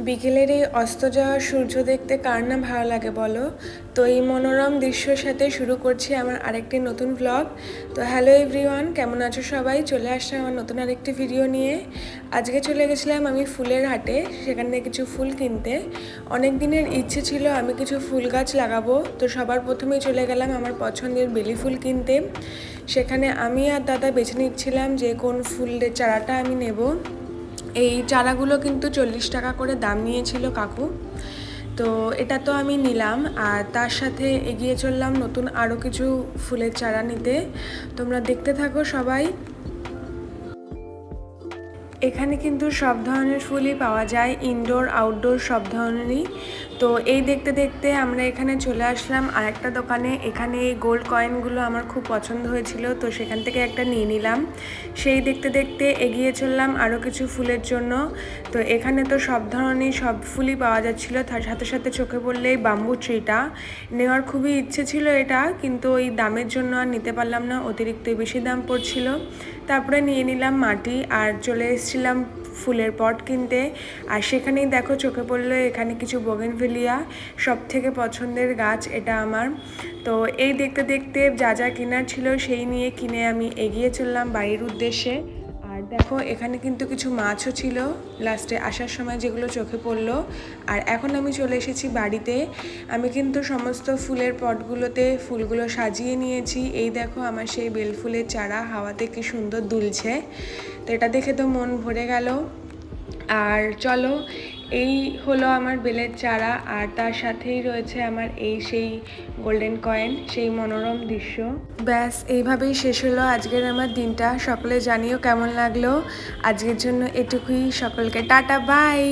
বিকেলের এই অস্ত যাওয়া সূর্য দেখতে কার না ভালো লাগে বলো। তো এই মনোরম দৃশ্যর সাথে শুরু করছি আমার আরেকটি নতুন ব্লগ। তো হ্যালো এভরিওয়ান, কেমন আছো সবাই? চলে আসলাম আমার নতুন আরেকটি ভিডিও নিয়ে। আজকে চলে গেছিলাম আমি ফুলের হাটে, সেখানে কিছু ফুল কিনতে। অনেক দিনের ইচ্ছে ছিল আমি কিছু ফুল গাছ লাগাবো, তো সবার প্রথমেই চলে গেলাম আমার পছন্দের বেলি ফুল কিনতে। সেখানে আমি আর দাদা বেছে নিচ্ছিলাম যে কোন ফুলের চারাটা আমি নেব। এই চারাগুলো কিন্তু 40 টাকা করে দাম নিয়েছিল কাকু। তো এটা তো আমি নিলাম, আর তার সাথে এগিয়ে চললাম নতুন আরও কিছু ফুলের চারা নিতে। তোমরা দেখতে থাকো সবাই। এখানে কিন্তু সব ধরনের ফুলই পাওয়া যায়, ইনডোর আউটডোর সব ধরনেরই। তো এই দেখতে দেখতে আমরা এখানে চলে আসলাম আরেকটা দোকানে। এখানে এই গোল্ড কয়েনগুলো আমার খুব পছন্দ হয়েছিল, তো সেখান থেকে একটা নিয়ে নিলাম। সেই দেখতে দেখতে এগিয়ে চললাম আরও কিছু ফুলের জন্য। তো এখানে তো সব ধরনের সব ফুলই পাওয়া যাচ্ছিলো। তার সাথে সাথে চোখে পড়লে এই বাম্বু ট্রিটা নেওয়ার খুবই ইচ্ছে ছিল এটা, কিন্তু ওই দামের জন্য আর নিতে পারলাম না, অতিরিক্ত বেশি দাম পড়ছিল। তারপরে নিয়ে নিলাম মাটি আর চলে এসেছিলাম ফুলের পট কিনতে। আর সেখানেই দেখো চোখে পড়লো এখানে কিছু বোগেনভেলিয়া, সব থেকে পছন্দের গাছ এটা আমার। তো এই দেখতে দেখতে যা যা কেনার ছিল সেই নিয়ে কিনে আমি এগিয়ে চললাম বাড়ির উদ্দেশ্যে। আর দেখো এখানে কিন্তু কিছু মাছও ছিল লাস্টে আসার সময়, যেগুলো চোখে পড়লো। আর এখন আমি চলে এসেছি বাড়িতে। আমি কিন্তু সমস্ত ফুলের পটগুলোতে ফুলগুলো সাজিয়ে নিয়েছি। এই দেখো আমার সেই বেল ফুলের চারা হাওয়াতে কি সুন্দর দুলছে, তো এটা দেখে তো মন ভরে গেল। আর চলো, এই হলো আমার বেলের চারা, আর তার সাথেই রয়েছে আমার এই সেই গোল্ডেন কয়েন, সেই মনোরম দৃশ্য। ব্যাস এইভাবেই শেষ হলো আজকের আমার দিনটা। সকলে জানিও কেমন লাগলো। আজকের জন্য এটুকুই, সকলকে টাটা বাই।